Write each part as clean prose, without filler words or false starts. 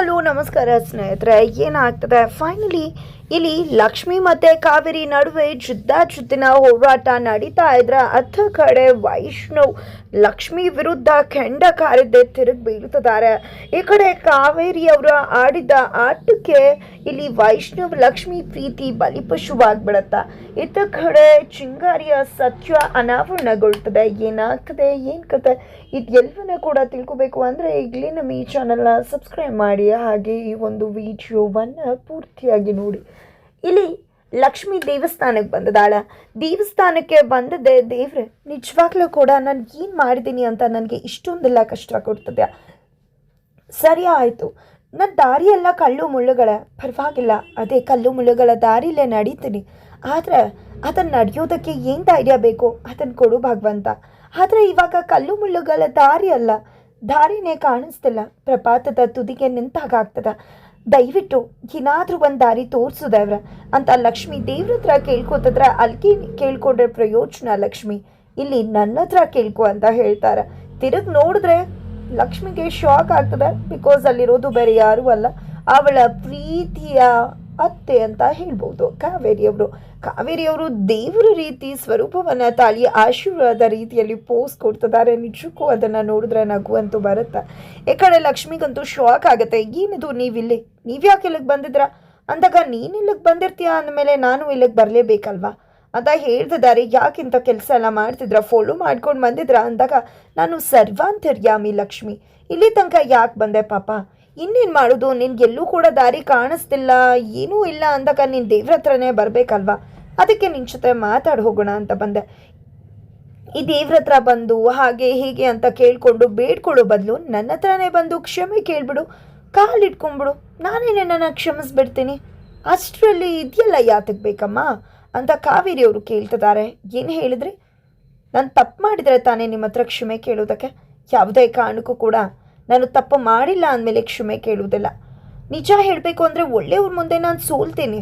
Hello ನಮಸ್ಕಾರ ಸ್ನೇಹಿತರೆ. ಏನಾಗ್ತದೆ ಫೈನಲಿ ಇಲ್ಲಿ ಲಕ್ಷ್ಮಿ ಮತ್ತೆ ಕಾವೇರಿ ನಡುವೆ ಜುದ್ದಿನ ಹೋರಾಟ ನಡೀತಾ ಇದ್ರೆ ಅರ್ಧ ಕಡೆ ವೈಷ್ಣವ್ ಲಕ್ಷ್ಮಿ ವಿರುದ್ಧ ಕೆಂಡ ಕಾರಿದ್ದೆ ತಿರುಗಿ ಬೀಳ್ತಿದ್ದಾರೆ. ಈ ಕಡೆ ಕಾವೇರಿ ಅವರ ಆಡಿದ ಆಟಕ್ಕೆ ಇಲ್ಲಿ ವೈಷ್ಣವ್ ಲಕ್ಷ್ಮಿ ಪ್ರೀತಿ ಬಲಿಪಶುವಾಗ್ಬಿಡತ್ತ. ಇತ್ತ ಕಡೆ ಚಿಂಗಾರಿಯ ಸತ್ಯ ಅನಾವರಣಗೊಳ್ತದೆ. ಏನಾಗ್ತದೆ ಏನ್ ಕತೆ ಇದೆಲ್ಲವನ್ನ ಕೂಡ ತಿಳ್ಕೊಬೇಕು ಅಂದರೆ ಈಗಲೇ ನಮ್ಮ ಈ ಚಾನಲ್ನ ಸಬ್ಸ್ಕ್ರೈಬ್ ಮಾಡಿ, ಹಾಗೆ ಈ ಒಂದು ವಿಡಿಯೋವನ್ನು ಪೂರ್ತಿಯಾಗಿ ನೋಡಿ. ಇಲ್ಲಿ ಲಕ್ಷ್ಮಿ ದೇವಸ್ಥಾನಕ್ಕೆ ಬಂದದಾಳ. ದೇವಸ್ಥಾನಕ್ಕೆ ಬಂದದ್ದೇ ದೇವ್ರೆ ನಿಜವಾಗ್ಲೂ ಕೂಡ ನಾನು ಏನು ಮಾಡಿದ್ದೀನಿ ಅಂತ ನನಗೆ ಇಷ್ಟೊಂದೆಲ್ಲ ಕಷ್ಟ ಕೊಡ್ತದೆ. ಸರಿ ಆಯಿತು, ನನ್ನ ದಾರಿಯೆಲ್ಲ ಕಲ್ಲು ಮುಳ್ಳುಗಳ, ಪರವಾಗಿಲ್ಲ, ಅದೇ ಕಲ್ಲು ಮುಳ್ಳುಗಳ ದಾರಿಲೇ ನಡೀತೀನಿ. ಆದರೆ ಅದನ್ನು ನಡೆಯೋದಕ್ಕೆ ಏನು ಧೈರ್ಯ ಬೇಕು ಅದನ್ನು ಕೊಡು ಭಗವಂತ. ಆದರೆ ಇವಾಗ ಕಲ್ಲು ಮುಳ್ಳುಗಳ ದಾರಿ ಅಲ್ಲ, ದಾರಿನೇ ಕಾಣಿಸ್ತಿಲ್ಲ, ಪ್ರಪಾತದ ತುದಿಗೆ ನಿಂತಾಗ್ತದ. ದಯವಿಟ್ಟು ಏನಾದರೂ ಒಂದು ದಾರಿ ತೋರಿಸೋದವ್ರ ಅಂತ ಲಕ್ಷ್ಮಿ ದೇವ್ರ ಹತ್ರ ಕೇಳ್ಕೊತಿದ್ರೆ ಅಲ್ಕಿ ಕೇಳ್ಕೊಂಡ್ರೆ ಪ್ರಯೋಜನ ಲಕ್ಷ್ಮಿ, ಇಲ್ಲಿ ನನ್ನ ಹತ್ರ ಕೇಳ್ಕೊ ಅಂತ ಹೇಳ್ತಾರೆ. ತಿರುಗಿ ನೋಡಿದ್ರೆ ಲಕ್ಷ್ಮಿಗೆ ಶಾಕ್ ಆಗ್ತದೆ. ಬಿಕಾಸ್ ಅಲ್ಲಿರೋದು ಬೇರೆ ಯಾರೂ ಅಲ್ಲ, ಅವಳ ಪ್ರೀತಿಯ ಅತ್ತೆ ಅಂತ ಹೇಳ್ಬೋದು ಕಾವೇರಿಯವರು ದೇವರ ರೀತಿ ಸ್ವರೂಪವನ್ನು ತಾಳಿ ಆಶೀರ್ವಾದ ರೀತಿಯಲ್ಲಿ ಪೋಸ್ ಕೊಡ್ತಿದ್ದಾರೆ. ನಿಜಕ್ಕೂ ಅದನ್ನು ನೋಡಿದ್ರೆ ನಗುವಂತೂ ಬರುತ್ತೆ. ಈ ಕಡೆ ಲಕ್ಷ್ಮಿಗಂತೂ ಶಾಕ್ ಆಗುತ್ತೆ. ಏನಿದು ನೀವಿಲ್ಲಿ, ನೀವ್ಯಾಕೆ ಇಲ್ಲಿಗೆ ಬಂದಿದ್ರ ಅಂದಾಗ, ನೀನು ಇಲ್ಲಿಗೆ ಬಂದಿರ್ತೀಯ ಅಂದಮೇಲೆ ನಾನು ಇಲ್ಲಿಗೆ ಬರಲೇಬೇಕಲ್ವಾ ಅಂತ ಹೇಳ್ತಿದ್ದಾರೆ. ಯಾಕಿಂತ ಕೆಲಸ ಎಲ್ಲ ಮಾಡ್ತಿದ್ರ, ಫಾಲೋ ಮಾಡ್ಕೊಂಡು ಬಂದಿದ್ರ ಅಂದಾಗ, ನಾನು ಸರ್ವಾಂತರ್ಯಾಮಿ ಲಕ್ಷ್ಮಿ, ಇಲ್ಲಿ ತನಕ ಯಾಕೆ ಬಂದೆ ಪಾಪ, ಇನ್ನೇನು ಮಾಡೋದು, ನಿನ್ಗೆಲ್ಲೂ ಕೂಡ ದಾರಿ ಕಾಣಿಸ್ತಿಲ್ಲ, ಏನೂ ಇಲ್ಲ ಅಂದಾಗ ನೀನು ದೇವ್ರ ಹತ್ರನೇ ಬರಬೇಕಲ್ವಾ, ಅದಕ್ಕೆ ನಿನ್ನ ಜೊತೆ ಮಾತಾಡಿ ಹೋಗೋಣ ಅಂತ ಬಂದೆ. ಈ ದೇವ್ರ ಹತ್ರ ಬಂದು ಹಾಗೆ ಹೀಗೆ ಅಂತ ಕೇಳಿಕೊಂಡು ಬೇಡ್ಕೊಳ್ಳೋ ಬದಲು ನನ್ನ ಹತ್ರನೇ ಬಂದು ಕ್ಷಮೆ ಕೇಳಿಬಿಡು, ಕಾಲಿಟ್ಕೊಂಡ್ಬಿಡು, ನಾನೇ ನಿನ್ನನ್ನು ಕ್ಷಮಿಸ್ಬಿಡ್ತೀನಿ, ಅಷ್ಟರಲ್ಲಿ ಇದೆಯಲ್ಲ ಯಾತಕ್ಕೆ ಬೇಕಮ್ಮ ಅಂತ ಕಾವೇರಿಯವರು ಕೇಳ್ತಿದ್ದಾರೆ. ಏನು ಹೇಳಿದ್ರಿ, ನಾನು ತಪ್ಪು ಮಾಡಿದರೆ ತಾನೇ ನಿಮ್ಮ ಹತ್ರ ಕ್ಷಮೆ ಕೇಳೋದಕ್ಕೆ, ಯಾವುದೇ ಕಾರಣಕ್ಕೂ ಕೂಡ ನಾನು ತಪ್ಪು ಮಾಡಿಲ್ಲ ಅಂದಮೇಲೆ ಕ್ಷಮೆ ಕೇಳುವುದಿಲ್ಲ. ನಿಜ ಹೇಳಬೇಕು ಅಂದರೆ ಒಳ್ಳೆಯವ್ರ ಮುಂದೆ ನಾನು ಸೋಲ್ತೀನಿ,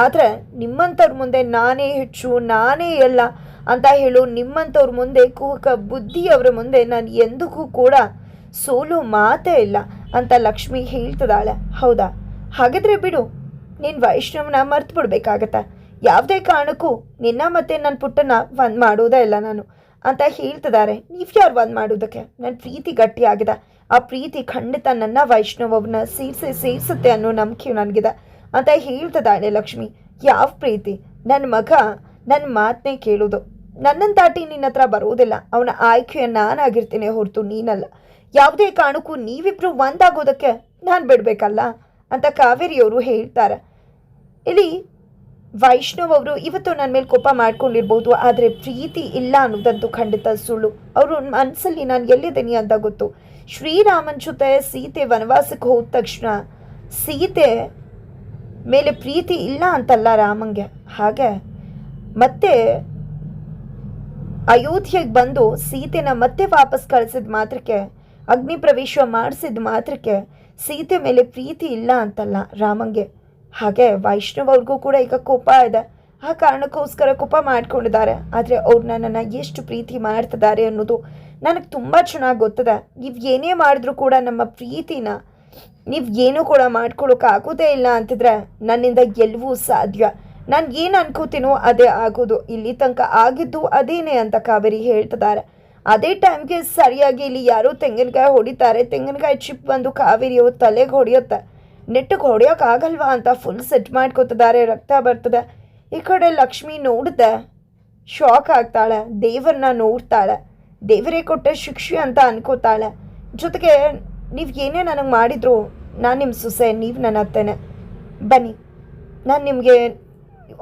ಆದರೆ ನಿಮ್ಮಂಥವ್ರ ಮುಂದೆ ನಾನೇ ಹೆಚ್ಚು, ನಾನೇ ಎಲ್ಲ ಅಂತ ಹೇಳು ನಿಮ್ಮಂಥವ್ರ ಮುಂದೆ, ಕುಹಕ ಬುದ್ಧಿಯವರ ಮುಂದೆ ನಾನು ಎಂದಿಗೂ ಕೂಡ ಸೋಲು ಮಾತೇ ಇಲ್ಲ ಅಂತ ಲಕ್ಷ್ಮಿ ಹೇಳ್ತಿದ್ದಾಳೆ. ಹೌದಾ, ಹಾಗಿದ್ರೆ ಬಿಡು, ನೀನು ವೈಷ್ಣವನ ಮರ್ತು ಬಿಡ್ಬೇಕಾಗತ್ತೆ, ಯಾವುದೇ ಕಾರಣಕ್ಕೂ ನಿನ್ನ ಮತ್ತೆ ನನ್ನ ಪುಟ್ಟನ ಒಂದು ಮಾಡೋದೇ ಇಲ್ಲ ನಾನು ಅಂತ ಹೇಳ್ತಿದ್ದಾರೆ. ನೀವು ಯಾರು ಒಂದು ಮಾಡೋದಕ್ಕೆ, ನನ್ನ ಪ್ರೀತಿ ಗಟ್ಟಿಯಾಗಿದೆ, ಆ ಪ್ರೀತಿ ಖಂಡಿತ ನನ್ನ ವೈಷ್ಣವನ್ನ ಸೇರಿಸುತ್ತೆ ಅನ್ನೋ ನಂಬಿಕೆ ನನಗಿದೆ ಅಂತ ಹೇಳ್ತಿದ್ದಾಳೆ ಲಕ್ಷ್ಮಿ. ಯಾವ ಪ್ರೀತಿ, ನನ್ನ ಮಗ ನನ್ನ ಮಾತನ್ನೇ ಕೇಳೋದು, ನನ್ನನ್ನು ದಾಟಿ ನಿನ್ನ ಹತ್ರ ಬರೋದಿಲ್ಲ, ಅವನ ಆಯ್ಕೆಯ ನಾನಾಗಿರ್ತೀನಿ ಹೊರತು ನೀನಲ್ಲ, ಯಾವುದೇ ಕಾರಣಕ್ಕೂ ನೀವಿಬ್ರು ಒಂದಾಗೋದಕ್ಕೆ ನಾನು ಬಿಡಬೇಕಲ್ಲ ಅಂತ ಕಾವೇರಿಯವರು ಹೇಳ್ತಾರೆ. ಇಲ್ಲಿ ವೈಷ್ಣವ್ ಅವರು ಇವತ್ತು ನನ್ನ ಮೇಲೆ ಕೋಪ ಮಾಡ್ಕೊಂಡಿರ್ಬೋದು, ಆದರೆ ಪ್ರೀತಿ ಇಲ್ಲ ಅನ್ನೋದಂತೂ ಖಂಡಿತ ಸುಳ್ಳು. ಅವರು ಮನಸ್ಸಲ್ಲಿ ನಾನು ಎಲ್ಲಿದ್ದೀನಿ ಅಂತ ಗೊತ್ತು. ಶ್ರೀರಾಮನ ಜೊತೆ ಸೀತೆ ವನವಾಸಕ್ಕೆ ಹೋದ ತಕ್ಷಣ ಸೀತೆ ಮೇಲೆ ಪ್ರೀತಿ ಇಲ್ಲ ಅಂತಲ್ಲ ರಾಮಂಗೆ, ಹಾಗೆ ಮತ್ತೆ ಅಯೋಧ್ಯೆಗೆ ಬಂದು ಸೀತೆನ ಮತ್ತೆ ವಾಪಸ್ ಕಳಿಸಿದ ಮಾತ್ರಕ್ಕೆ, ಅಗ್ನಿ ಪ್ರವೇಶ ಮಾಡಿಸಿದ ಮಾತ್ರಕ್ಕೆ ಸೀತೆ ಮೇಲೆ ಪ್ರೀತಿ ಇಲ್ಲ ಅಂತಲ್ಲ ರಾಮಂಗೆ. ಹಾಗೆ ವೈಷ್ಣವ್ ಅವ್ರಿಗೂ ಕೂಡ ಈಗ ಕೋಪ ಇದೆ, ಆ ಕಾರಣಕ್ಕೋಸ್ಕರ ಕೋಪ ಮಾಡ್ಕೊಂಡಿದ್ದಾರೆ. ಆದರೆ ಅವ್ರು ನನ್ನನ್ನು ಎಷ್ಟು ಪ್ರೀತಿ ಮಾಡ್ತಿದ್ದಾರೆ ಅನ್ನೋದು ನನಗೆ ತುಂಬ ಚೆನ್ನಾಗಿ ಗೊತ್ತಿದೆ. ನೀವು ಏನೇ ಮಾಡಿದ್ರೂ ಕೂಡ ನಮ್ಮ ಪ್ರೀತಿನ ನೀವು ಏನೂ ಕೂಡ ಮಾಡ್ಕೊಳ್ಳೋಕ್ಕಾಗೋದೇ ಇಲ್ಲ ಅಂತಿದ್ರೆ ನನ್ನಿಂದ ಗೆಲ್ಲುವು ಸಾಧ್ಯ. ನಾನು ಏನು ಅನ್ಕೋತೀನೋ ಅದೇ ಆಗೋದು, ಇಲ್ಲಿ ತನಕ ಆಗಿದ್ದು ಅದೇನೇ ಅಂತ ಕಾವೇರಿ ಹೇಳ್ತಿದ್ದಾರೆ. ಅದೇ ಟೈಮ್ಗೆ ಸರಿಯಾಗಿ ಇಲ್ಲಿ ಯಾರೋ ತೆಂಗಿನಕಾಯಿ ಹೊಡಿತಾರೆ, ತೆಂಗಿನಕಾಯಿ ಚಿಪ್ ಬಂದು ಕಾವೇರಿಯವ್ರ ತಲೆಗೆ ಹೊಡೆಯುತ್ತೆ. ನೆಟ್ಟಿಗೆ ಹೊಡೆಯೋಕ್ಕಾಗಲ್ವಾ ಅಂತ ಫುಲ್ ಸೆಟ್ ಮಾಡ್ಕೋತಿದ್ದಾರೆ, ರಕ್ತ ಬರ್ತದೆ. ಈ ಕಡೆ ಲಕ್ಷ್ಮಿ ನೋಡಿದೆ ಶಾಕ್ ಆಗ್ತಾಳೆ, ದೇವರನ್ನ ನೋಡ್ತಾಳೆ, ದೇವರೇ ಕೊಟ್ಟ ಶಿಕ್ಷೆ ಅಂತ ಅನ್ಕೋತಾಳೆ. ಜೊತೆಗೆ ನೀವು ಏನೇ ನನಗೆ ಮಾಡಿದ್ರು ನಾನು ನಿಮ್ಮ ಸೊಸೆ, ನೀವು ನನ್ನ ಅತ್ತೆನೆ, ಬನ್ನಿ ನಾನು ನಿಮಗೆ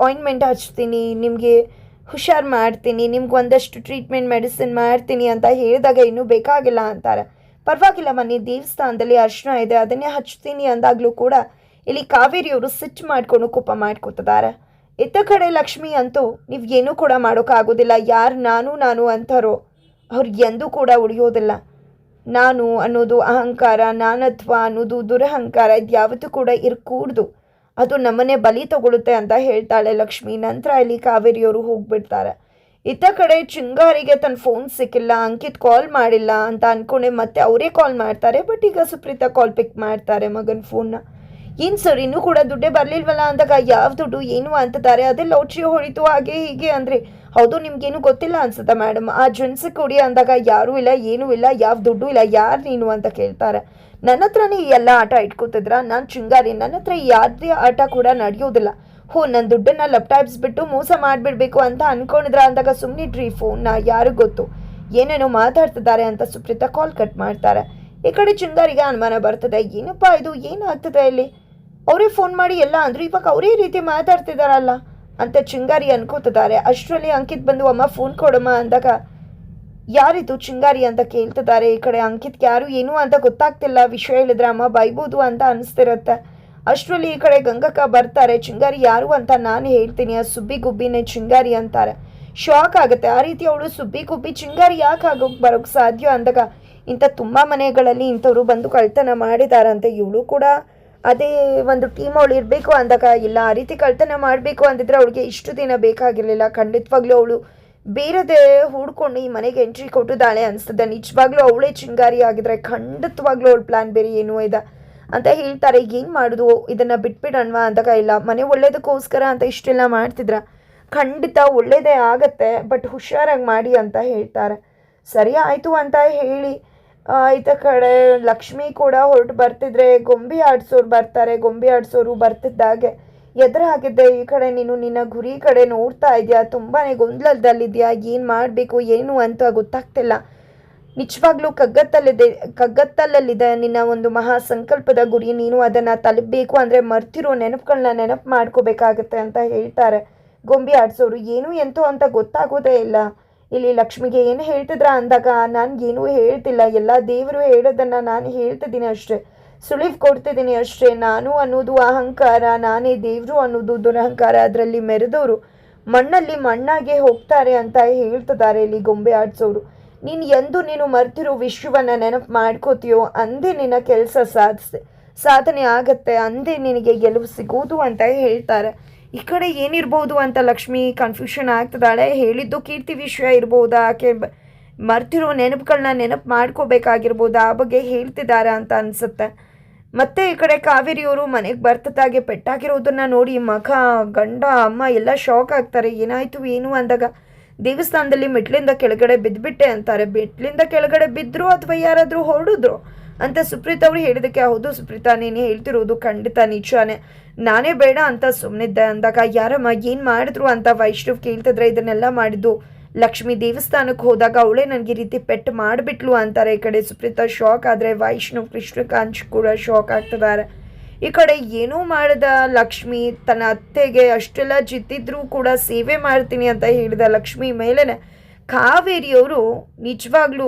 ಆಯಿಂಟ್ಮೆಂಟ್ ಹಚ್ತೀನಿ, ನಿಮಗೆ ಹುಷಾರು ಮಾಡ್ತೀನಿ, ನಿಮ್ಗೆ ಒಂದಷ್ಟು ಟ್ರೀಟ್ಮೆಂಟ್ ಮೆಡಿಸಿನ್ ಮಾಡ್ತೀನಿ ಅಂತ ಹೇಳಿದಾಗ ಇನ್ನೂ ಬೇಕಾಗಿಲ್ಲ ಅಂತಾರೆ. ಪರವಾಗಿಲ್ಲ ಬನ್ನಿ, ದೇವಸ್ಥಾನದಲ್ಲಿ ಅರ್ಶನ ಇದೆ ಅದನ್ನೇ ಹಚ್ತೀನಿ ಅಂದಾಗಲೂ ಕೂಡ ಇಲ್ಲಿ ಕಾವೇರಿಯವರು ಸಿಟ್ಟು ಮಾಡಿಕೊಂಡು ಕೋಪ ಮಾಡ್ಕೋತಿದ್ದಾರೆ. ಇತ್ತ ಕಡೆ ಲಕ್ಷ್ಮಿ ಅಂತೂ ನೀವು ಏನೂ ಕೂಡ ಮಾಡೋಕ್ಕಾಗೋದಿಲ್ಲ, ಯಾರು ನಾನು ಅಂತಾರೋ ಅವ್ರು ಎಂದೂ ಕೂಡ ಉಳಿಯೋದಿಲ್ಲ. ನಾನು ಅನ್ನೋದು ಅಹಂಕಾರ, ನಾನತ್ವ ಅನ್ನೋದು ದುರಹಂಕಾರ, ಇದು ಯಾವತ್ತೂ ಕೂಡ ಇರಕೂಡ್ದು, ಅದು ನಮ್ಮನ್ನೇ ಬಲಿ ತಗೊಳುತ್ತೆ ಅಂತ ಹೇಳ್ತಾಳೆ ಲಕ್ಷ್ಮಿ. ನಂತರ ಇಲ್ಲಿ ಕಾವೇರಿಯವರು ಹೋಗ್ಬಿಡ್ತಾರೆ. ಇತ್ತ ಕಡೆ ಚಿಂಗಾರಿಗೆ ತನ್ನ ಫೋನ್ ಸಿಕ್ಕಿಲ್ಲ, ಅಂಕಿತ್ ಕಾಲ್ ಮಾಡಿಲ್ಲ ಅಂತ ಅಂದ್ಕೊಂಡೆ ಮತ್ತೆ ಅವರೇ ಕಾಲ್ ಮಾಡ್ತಾರೆ. ಬಟ್ ಈಗ ಸುಪ್ರೀತಾ ಕಾಲ್ ಪಿಕ್ ಮಾಡ್ತಾರೆ ಮಗನ ಫೋನ್ನ. ಏನು ಸರ್ ಇನ್ನೂ ಕೂಡ ದುಡ್ಡೇ ಬರಲಿಲ್ವಲ್ಲ ಅಂದಾಗ, ಯಾವ ದುಡ್ಡು ಏನು ಅಂತಿದ್ದಾರೆ, ಅದೇ ಲೌಟ್ರಿ ಹೊಡಿತು ಹಾಗೆ ಹೀಗೆ ಅಂದರೆ, ಹೌದು ನಿಮ್ಗೇನು ಗೊತ್ತಿಲ್ಲ ಅನ್ಸುತ್ತಾ ಮೇಡಮ್, ಆ ಜೆಂಟ್ಸ್ ಕೊಡಿ ಅಂದಾಗ ಯಾರೂ ಇಲ್ಲ ಏನೂ ಇಲ್ಲ, ಯಾವ ದುಡ್ಡು ಇಲ್ಲ, ಯಾರು ನೀನು ಅಂತ ಕೇಳ್ತಾರೆ. ನನ್ನ ಹತ್ರನೇ ಎಲ್ಲ ಆಟ ಇಟ್ಕೋತಿದ್ರ, ನಾನು ಚಿಂಗಾರಿ, ನನ್ನ ಹತ್ರ ಯಾವುದೇ ಆಟ ಕೂಡ ನಡೆಯೋದಿಲ್ಲ. ನನ್ನ ದುಡ್ಡನ್ನು ಲಪ್ಟಾಯಿಸ್ಬಿಟ್ಟು ಮೋಸ ಮಾಡಿಬಿಡ್ಬೇಕು ಅಂತ ಅಂದ್ಕೊಂಡಿದ್ರ ಅಂದಾಗ, ಸುಮ್ಮನಿಟ್ರಿ ಫೋನ್ನ, ಯಾರಿಗೂ ಗೊತ್ತು ಏನೇನೋ ಮಾತಾಡ್ತಿದ್ದಾರೆ ಅಂತ ಸುಪ್ರೀತಾ ಕಾಲ್ ಕಟ್ ಮಾಡ್ತಾರೆ. ಈ ಕಡೆ ಚಿಂಗಾರಿಗೆ ಅನುಮಾನ ಬರ್ತದೆ, ಏನಪ್ಪ ಇದು ಏನಾಗ್ತದೆ ಇಲ್ಲಿ, ಅವರೇ ಫೋನ್ ಮಾಡಿ ಎಲ್ಲ ಅಂದರು, ಇವಾಗ ಅವರೇ ರೀತಿ ಮಾತಾಡ್ತಿದ್ದಾರಲ್ಲ ಅಂತ ಚಿಂಗಾರಿ ಅನ್ಕೋತಿದ್ದಾರೆ. ಅಷ್ಟರಲ್ಲಿ ಅಂಕಿತ್ ಬಂದು ಅಮ್ಮ ಫೋನ್ ಕೊಡಮ್ಮ ಅಂದಾಗ, ಯಾರಿದು ಚಿಂಗಾರಿ ಅಂತ ಕೇಳ್ತಿದ್ದಾರೆ. ಈ ಕಡೆ ಅಂಕಿತ್ಗೆ ಯಾರು ಏನು ಅಂತ ಗೊತ್ತಾಗ್ತಿಲ್ಲ, ವಿಷಯ ಹೇಳಿದ್ರೆ ಅಮ್ಮ ಬೈಬೋದು ಅಂತ ಅನಿಸ್ತಿರತ್ತೆ. ಅಷ್ಟರಲ್ಲಿ ಈ ಕಡೆ ಗಂಗಕ್ಕ ಬರ್ತಾರೆ. ಚಿಂಗಾರಿ ಯಾರು ಅಂತ ನಾನು ಹೇಳ್ತೀನಿ, ಆ ಸುಬ್ಬಿ ಗುಬ್ಬಿನೇ ಚಿಂಗಾರಿ ಅಂತಾರೆ. ಶಾಕ್ ಆಗುತ್ತೆ, ಆ ರೀತಿ ಅವಳು ಸುಬ್ಬಿ ಗುಬ್ಬಿ ಚಿಂಗಾರಿ ಯಾಕೆ ಬರೋಕ್ಕೆ ಸಾಧ್ಯ ಅಂದಾಗ, ಇಂಥ ತುಂಬ ಮನೆಗಳಲ್ಲಿ ಇಂಥವ್ರು ಬಂದು ಕಳ್ತನ ಮಾಡಿದಾರಂತೆ, ಇವಳು ಕೂಡ ಅದೇ ಒಂದು ಟೀಮ್ ಅವಳು ಇರಬೇಕು ಅಂದಾಗ, ಇಲ್ಲ ಆ ರೀತಿ ಕಳ್ತನ ಮಾಡಬೇಕು ಅಂದಿದ್ರೆ ಅವಳಿಗೆ ಇಷ್ಟು ದಿನ ಬೇಕಾಗಿರಲಿಲ್ಲ. ಖಂಡಿತವಾಗ್ಲೂ ಅವಳು ಬೇರೆದೇ ಹುಡ್ಕೊಂಡು ಈ ಮನೆಗೆ ಎಂಟ್ರಿ ಕೊಟ್ಟಿದ್ದಾಳೆ ಅನಿಸ್ತದೆ. ನಿಜವಾಗ್ಲೂ ಅವಳೇ ಚಿಂಗಾರಿ ಆಗಿದ್ರೆ ಖಂಡಿತವಾಗ್ಲೂ ಅವಳು ಪ್ಲ್ಯಾನ್ ಬೇರೆ ಏನೂ ಇದೆ ಅಂತ ಹೇಳ್ತಾರೆ. ಏನು ಮಾಡೋದು, ಇದನ್ನು ಬಿಟ್ಬಿಡೋಣವಾ ಅಂದಾಗ, ಇಲ್ಲ ಮನೆ ಒಳ್ಳೇದಕ್ಕೋಸ್ಕರ ಅಂತ ಇಷ್ಟೆಲ್ಲ ಮಾಡ್ತಿದ್ರ, ಖಂಡಿತ ಒಳ್ಳೇದೇ ಆಗತ್ತೆ, ಬಟ್ ಹುಷಾರಾಗಿ ಮಾಡಿ ಅಂತ ಹೇಳ್ತಾರೆ. ಸರಿ ಆಯಿತು ಅಂತ ಹೇಳಿ ಇತ್ತ ಕಡೆ ಲಕ್ಷ್ಮಿ ಕೂಡ ಹೊರಟು ಬರ್ತಿದ್ರೆ, ಗೊಂಬೆ ಆಡಿಸೋರು ಬರ್ತಾರೆ. ಗೊಂಬೆ ಆಡಿಸೋರು ಬರ್ತಿದ್ದಾಗೆ ಎದುರಾಗಿದ್ದೆ, ಈ ಕಡೆ ನೀನು ನಿನ್ನ ಗುರಿ ಕಡೆ ನೋಡ್ತಾ ಇದೆಯಾ, ತುಂಬಾ ಗೊಂದಲದಲ್ಲಿದೆಯಾ, ಏನು ಮಾಡಬೇಕು ಏನು ಅಂತ ಗೊತ್ತಾಗ್ತಿಲ್ಲ, ನಿಜವಾಗ್ಲೂ ಕಗ್ಗತ್ತಲಲ್ಲಿದೆ ನಿನ್ನ ಒಂದು ಮಹಾ ಸಂಕಲ್ಪದ ಗುರಿ, ನೀನು ಅದನ್ನು ತಲುಪಬೇಕು ಅಂದರೆ ಮರ್ತಿರೋ ನೆನಪುಗಳನ್ನ ನೆನಪು ಮಾಡ್ಕೋಬೇಕಾಗತ್ತೆ ಅಂತ ಹೇಳ್ತಾರೆ ಗೊಂಬೆ ಆಡಿಸೋರು. ಏನು ಎಂತೋ ಅಂತ ಗೊತ್ತಾಗೋದೇ ಇಲ್ಲ. ಇಲ್ಲಿ ಲಕ್ಷ್ಮಿಗೆ ಏನು ಹೇಳ್ತಿದ್ರ ಅಂದಾಗ, ನನಗೇನೂ ಹೇಳ್ತಿಲ್ಲ, ಎಲ್ಲ ದೇವರು ಹೇಳೋದನ್ನು ನಾನು ಹೇಳ್ತಿದ್ದೀನಿ ಅಷ್ಟೇ, ಸುಳಿವು ಕೊಡ್ತಿದ್ದೀನಿ ಅಷ್ಟೇ, ನಾನು ಅನ್ನೋದು ಅಹಂಕಾರ, ನಾನೇ ದೇವರು ಅನ್ನೋದು ದುರಹಂಕಾರ, ಅದರಲ್ಲಿ ಮೆರೆದವರು ಮಣ್ಣಲ್ಲಿ ಮಣ್ಣಾಗೆ ಹೋಗ್ತಾರೆ ಅಂತ ಹೇಳ್ತಿದ್ದಾರೆ ಇಲ್ಲಿ ಗೊಂಬೆ ಆಡಿಸೋರು. ನೀನು ಮರ್ತಿರೋ ವಿಶ್ವವನ್ನು ನೆನಪು ಮಾಡ್ಕೋತೀಯೋ ಅಂದೇ ನಿನ್ನ ಕೆಲಸ ಸಾಧನೆ ಆಗತ್ತೆ, ಅಂದೇ ನಿನಗೆ ಗೆಲುವು ಸಿಗೋದು ಅಂತ ಹೇಳ್ತಾರೆ. ಈ ಕಡೆ ಏನಿರ್ಬೋದು ಅಂತ ಲಕ್ಷ್ಮಿ ಕನ್ಫ್ಯೂಷನ್ ಆಗ್ತದಾಳೆ. ಹೇಳಿದ್ದು ಕೀರ್ತಿ ವಿಷಯ ಇರ್ಬೋದಾ, ಆಕೆ ಮರ್ತಿರೋ ನೆನಪುಗಳನ್ನ ನೆನಪು ಮಾಡ್ಕೋಬೇಕಾಗಿರ್ಬೋದು, ಆ ಬಗ್ಗೆ ಹೇಳ್ತಿದ್ದಾರೆ ಅಂತ ಅನಿಸುತ್ತೆ. ಮತ್ತೆ ಈ ಕಡೆ ಕಾವೇರಿಯವರು ಮನೆಗೆ ಬರ್ತಿದ್ದಾಗೆ ಪೆಟ್ಟಾಗಿರೋದನ್ನು ನೋಡಿ ಮಗ ಗಂಡ ಅಮ್ಮ ಎಲ್ಲ ಶಾಕ್ ಆಗ್ತಾರೆ. ಏನಾಯಿತು ಏನು ಅಂದಾಗ, ದೇವಸ್ಥಾನದಲ್ಲಿ ಮೆಟ್ಲಿಂದ ಕೆಳಗಡೆ ಬಿದ್ದುಬಿಟ್ಟೆ ಅಂತಾರೆ. ಮೆಟ್ಲಿಂದ ಕೆಳಗಡೆ ಬಿದ್ದರು ಅಥವಾ ಯಾರಾದರೂ ಹೊರಡಿದ್ರು ಅಂತ ಸುಪ್ರೀತಾ ಅವರು ಹೇಳಿದಕ್ಕೆ, ಹೌದು ಸುಪ್ರೀತಾ ನೀನು ಹೇಳ್ತಿರೋದು ಖಂಡಿತ ನಿಜಾನೇ, ನಾನೇ ಬೇಡ ಅಂತ ಸುಮ್ಮನಿದ್ದೆ ಅಂದಾಗ, ಯಾರಮ್ಮ ಏನು ಮಾಡಿದ್ರು ಅಂತ ವೈಷ್ಣವ್ ಕೇಳ್ತಿದ್ರೆ, ಇದನ್ನೆಲ್ಲ ಮಾಡಿದ್ದು ಲಕ್ಷ್ಮಿ ದೇವಸ್ಥಾನಕ್ಕೆ ಹೋದಾಗ ಅವಳೇ ನನಗೆ ರೀತಿ ಪೆಟ್ಟು ಮಾಡಿಬಿಟ್ಲು ಅಂತಾರೆ. ಈ ಕಡೆ ಸುಪ್ರೀತಾ ಶಾಕ್ ಆದರೆ ವೈಷ್ಣವ್ ಕೃಷ್ಣಕಾಂತ್ ಕೂಡ ಶಾಕ್ ಆಗ್ತಿದ್ದಾರೆ. ಈ ಕಡೆ ಏನೂ ಮಾಡದ ಲಕ್ಷ್ಮಿ ತನ್ನ ಅತ್ತೆಗೆ ಅಷ್ಟೆಲ್ಲ ಜಿದ್ದಿದ್ರೂ ಕೂಡ ಸೇವೆ ಮಾಡ್ತೀನಿ ಅಂತ ಹೇಳಿದ ಲಕ್ಷ್ಮಿ ಮೇಲೇ ಕಾವೇರಿಯವರು ನಿಜವಾಗ್ಲೂ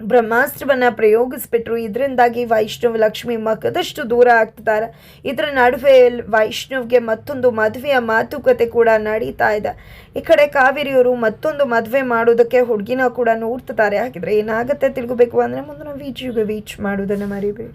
ಬ್ರಹ್ಮಾಸ್ತ್ರವನ್ನು ಪ್ರಯೋಗಿಸ್ಬಿಟ್ರು. ಇದರಿಂದಾಗಿ ವೈಷ್ಣವ್ ಲಕ್ಷ್ಮಿ ಮಗದಷ್ಟು ದೂರ ಆಗ್ತಿದ್ದಾರೆ. ಇದರ ನಡುವೆ ವೈಷ್ಣವ್ಗೆ ಮತ್ತೊಂದು ಮದುವೆಯ ಮಾತುಕತೆ ಕೂಡ ನಡೀತಾ ಇದೆ. ಈ ಕಡೆ ಕಾವೇರಿಯವರು ಮತ್ತೊಂದು ಮದುವೆ ಮಾಡೋದಕ್ಕೆ ಹುಡುಗಿನ ಕೂಡ ನೋಡ್ತಿದ್ದಾರೆ. ಹಾಗಿದ್ರೆ ಏನಾಗುತ್ತೆ ತಿಳ್ಕೋಬೇಕು ಅಂದರೆ ಮುಂದಿನ ವೀಡಿಯೋಗೆ ವೀಚ್ ಮಾಡೋದನ್ನು ಮರಿಬೇಡಿ.